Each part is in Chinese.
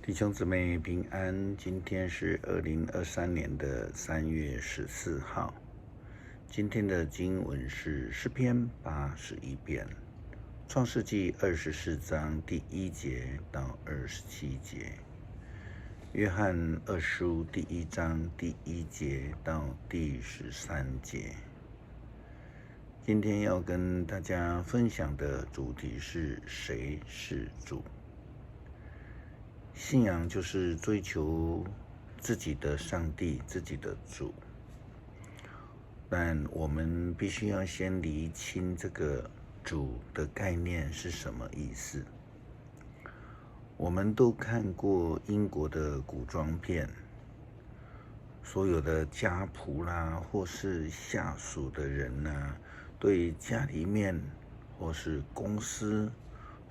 弟兄姊妹平安，今天是2023年的3月14号。今天的经文是诗篇81篇，创世纪24章第1节到27节，约翰二书第1章第1节到第13节。今天要跟大家分享的主题是谁是主。信仰就是追求自己的上帝，自己的主，但我们必须要先厘清这个主的概念是什么意思。我们都看过英国的古装片，所有的家仆啦，或是下属的人啦，对家里面或是公司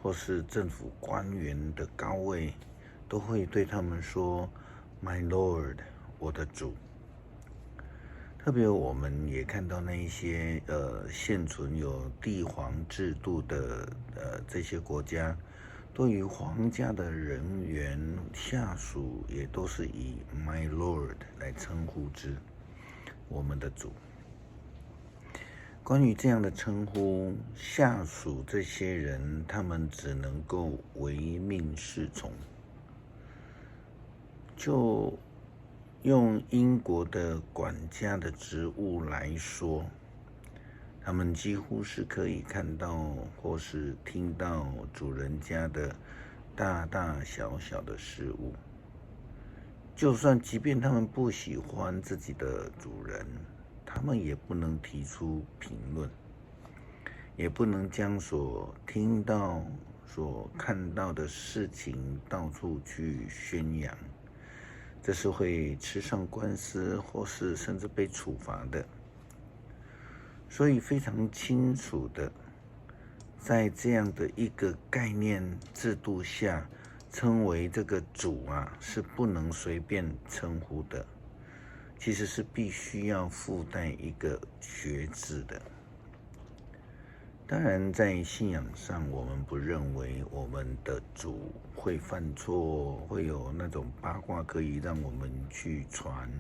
或是政府官员的高位，都会对他们说 "My Lord"， 我的主。特别我们也看到那一些现存有帝皇制度的这些国家，对于皇家的人员下属也都是以 My Lord 来称呼之，我们的主。关于这样的称呼，下属这些人，他们只能够唯命是从。就用英国的管家的职务来说，他们几乎是可以看到或是听到主人家的大大小小的事物。就算即便他们不喜欢自己的主人，他们也不能提出评论，也不能将所听到所看到的事情到处去宣扬，这是会吃上官司，或是甚至被处罚的。所以非常清楚的，在这样的一个概念制度下，称为这个主是不能随便称呼的，其实是必须要附带一个学字的。当然，在信仰上，我们不认为我们的主会犯错，会有那种八卦可以让我们去传。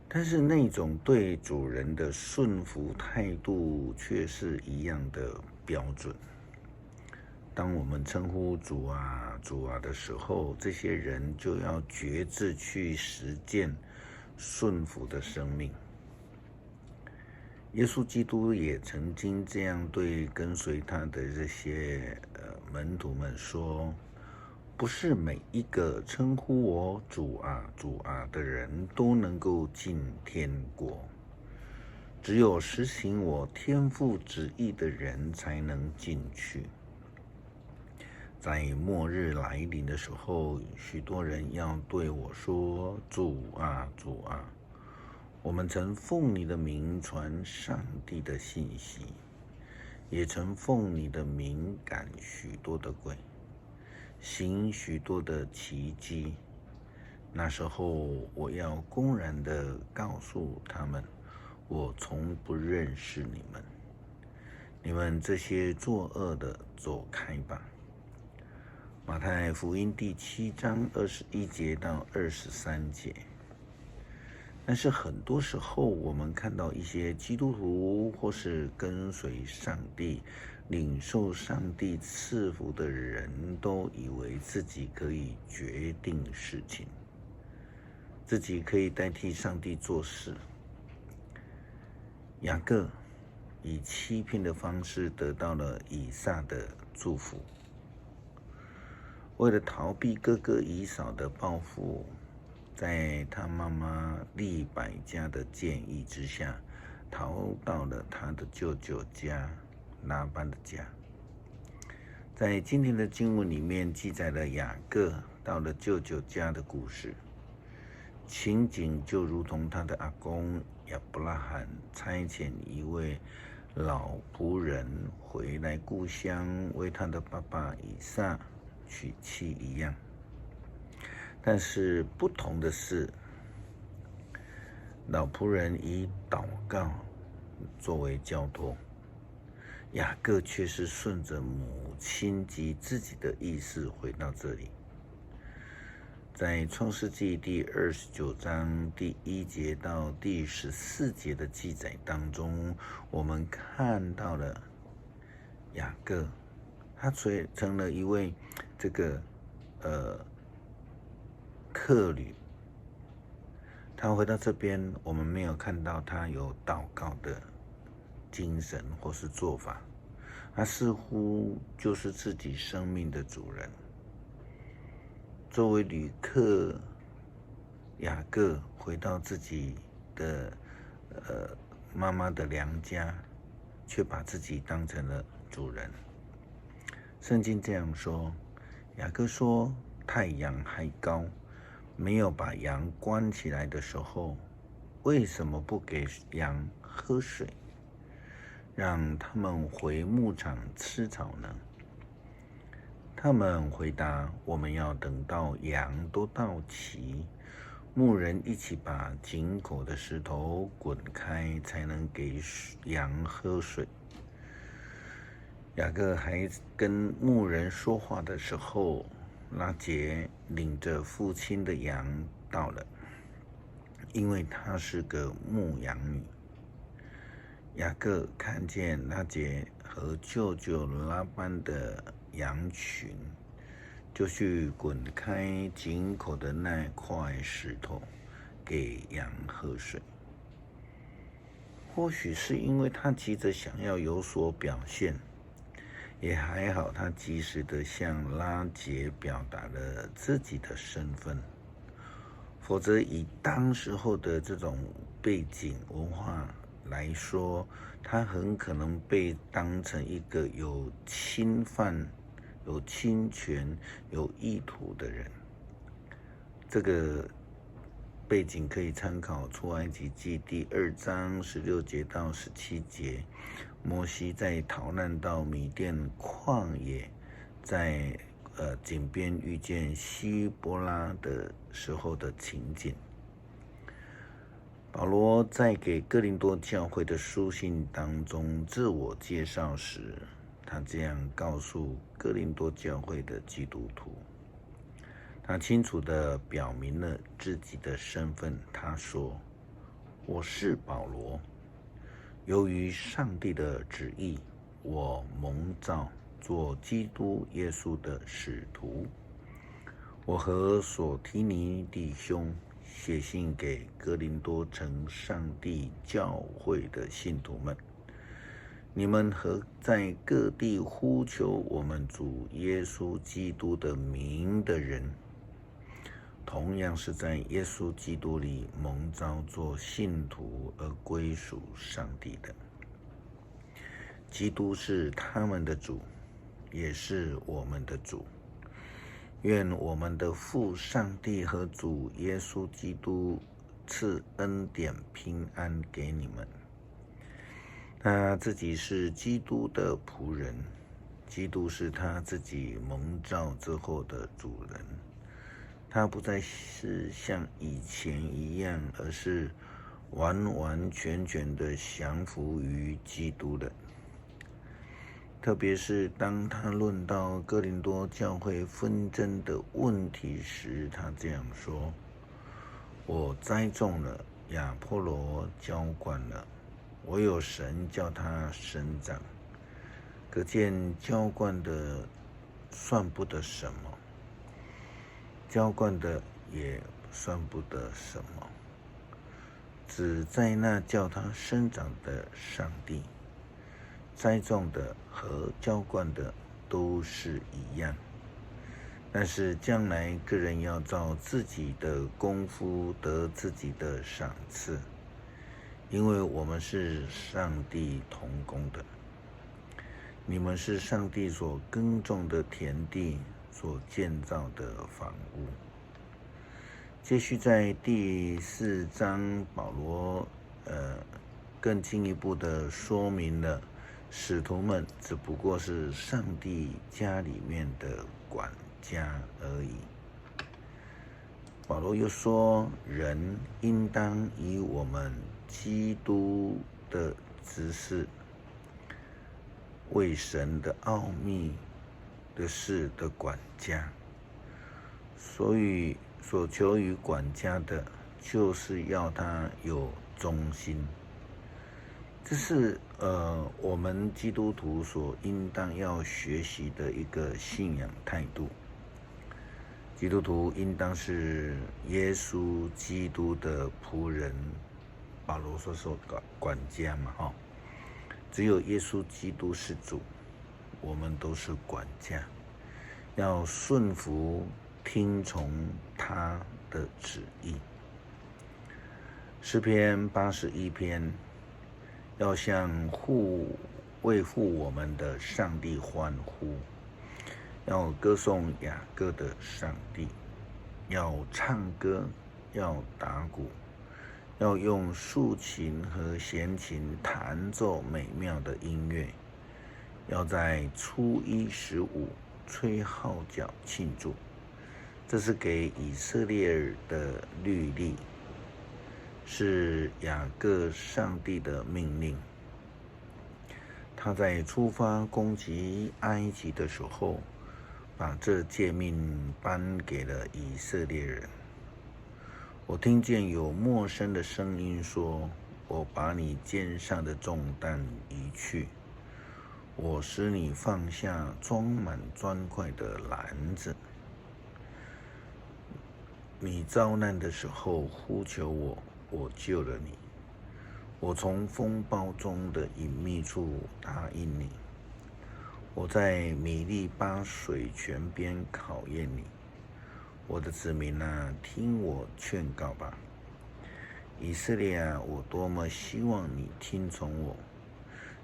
但是那种对主人的顺服态度却是一样的标准。当我们称呼主啊的时候，这些人就要决志去实践顺服的生命。耶稣基督也曾经这样对跟随他的这些门徒们说，不是每一个称呼我主啊的人都能够进天国，只有实行我天父旨意的人才能进去。在末日来临的时候，许多人要对我说，主啊主啊，我们曾奉你的名传上帝的信息，也曾奉你的名赶许多的鬼，行许多的奇迹。那时候我要公然的告诉他们，我从不认识你们，你们这些作恶的，走开吧。马太福音第7章21节到23节。但是很多时候，我们看到一些基督徒或是跟随上帝、领受上帝赐福的人，都以为自己可以决定事情，自己可以代替上帝做事。雅各以欺骗的方式得到了以撒的祝福，为了逃避哥哥以扫的报复，在他妈妈利百加的建议之下，逃到了他的舅舅家拉班的家。在今天的经文里面记载了雅各到了舅舅家的故事，情景就如同他的阿公亚伯拉罕差遣一位老仆人回来故乡为他的爸爸以撒娶妻一样。但是不同的是，老仆人以祷告作为交托，雅各却是顺着母亲及自己的意思回到这里。在创世纪第29章第1节到第14节的记载当中，我们看到了雅各，他成了一位这个客旅。他回到这边，我们没有看到他有祷告的精神或是做法，他似乎就是自己生命的主人。作为旅客，雅各回到自己的妈妈的娘家，却把自己当成了主人。圣经这样说，雅各说，太阳还高，没有把羊关起来的时候，为什么不给羊喝水，让他们回牧场吃草呢？他们回答，我们要等到羊都到齐，牧人一起把井口的石头滚开，才能给羊喝水。雅各还跟牧人说话的时候，拉结领着父亲的羊到了，因为她是个牧羊女。雅各看见拉结和舅舅拉班的羊群，就去滚开井口的那块石头，给羊喝水。或许是因为他急着想要有所表现，也还好他及时的向拉结表达了自己的身份，否则以当时候的这种背景文化来说，他很可能被当成一个有侵犯、有侵权、有意图的人。这个背景可以参考出埃及记第2章16节到17节，摩西在逃难到米甸旷野，在井边遇见希波拉的时候的情景。保罗在给哥林多教会的书信当中自我介绍时，他这样告诉哥林多教会的基督徒，他清楚地表明了自己的身份。他说，我是保罗，由于上帝的旨意，我蒙召做基督耶稣的使徒。我和所提尼弟兄写信给哥林多城上帝教会的信徒们，你们和在各地呼求我们主耶稣基督的名的人，同样是在耶稣基督里蒙召做信徒而归属上帝的。基督是他们的主，也是我们的主。愿我们的父上帝和主耶稣基督赐恩典平安给你们。他自己是基督的仆人，基督是他自己蒙召之后的主人。他不再是像以前一样，而是完完全全的降服于基督的。特别是当他论到哥林多教会纷争的问题时，他这样说，我栽种了，亚波罗浇灌了，唯有神叫他生长。可见浇灌的算不得什么，浇灌的也算不得什么，只在那叫他生长的上帝。栽种的和浇灌的都是一样，但是将来个人要照自己的功夫得自己的赏赐，因为我们是上帝同工的。你们是上帝所耕种的田地，所建造的房屋。接续在第4章，保罗更进一步的说明了使徒们只不过是上帝家里面的管家而已。保罗又说，人应当以我们基督的知识为神的奥秘的事的管家。所以所求于管家的，就是要他有忠心。这是我们基督徒所应当要学习的一个信仰态度。基督徒应当是耶稣基督的仆人，保罗说管家嘛，只有耶稣基督是主，我们都是管家，要顺服听从他的旨意。诗篇81篇，要向为护我们的上帝欢呼，要歌颂雅各的上帝，要唱歌，要打鼓，要用竖琴和弦琴弹奏美妙的音乐，要在初一15吹号角庆祝。这是给以色列人的律例，是雅各上帝的命令。他在出发攻击埃及的时候，把这诫命颁给了以色列人。我听见有陌生的声音说：“我把你肩上的重担移去，我使你放下装满砖块的篮子。你遭难的时候呼求我，我救了你。我从风暴中的隐秘处答应你。我在米利巴水泉边考验你。我的子民啊，听我劝告吧。以色列啊，我多么希望你听从我。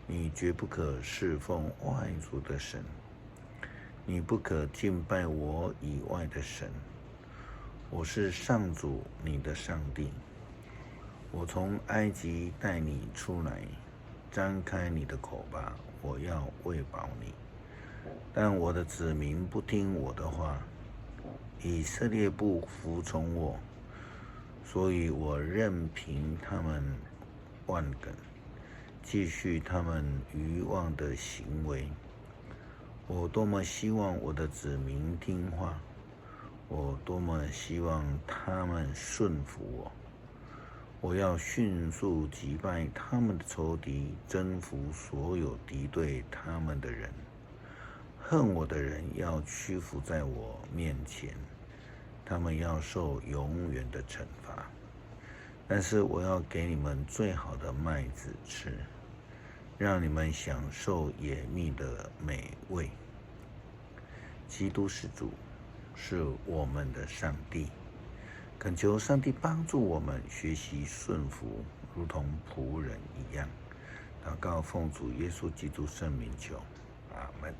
你绝不可侍奉外族的神，你不可敬拜我以外的神。我是上主你的上帝，我从埃及带你出来，张开你的口吧，我要喂饱你。但我的子民不听我的话，以色列不服从我，所以我任凭他们妄梗，继续他们愚妄的行为。我多么希望我的子民听话，我多么希望他们顺服我。我要迅速击败他们的仇敌，征服所有敌对他们的人。恨我的人要屈服在我面前，他们要受永远的惩罚。但是我要给你们最好的麦子吃，让你们享受野蜜的美味。基督是主，是我们的上帝。恳求上帝帮助我们学习顺服，如同仆人一样。祷告奉主耶稣基督圣名求，阿们。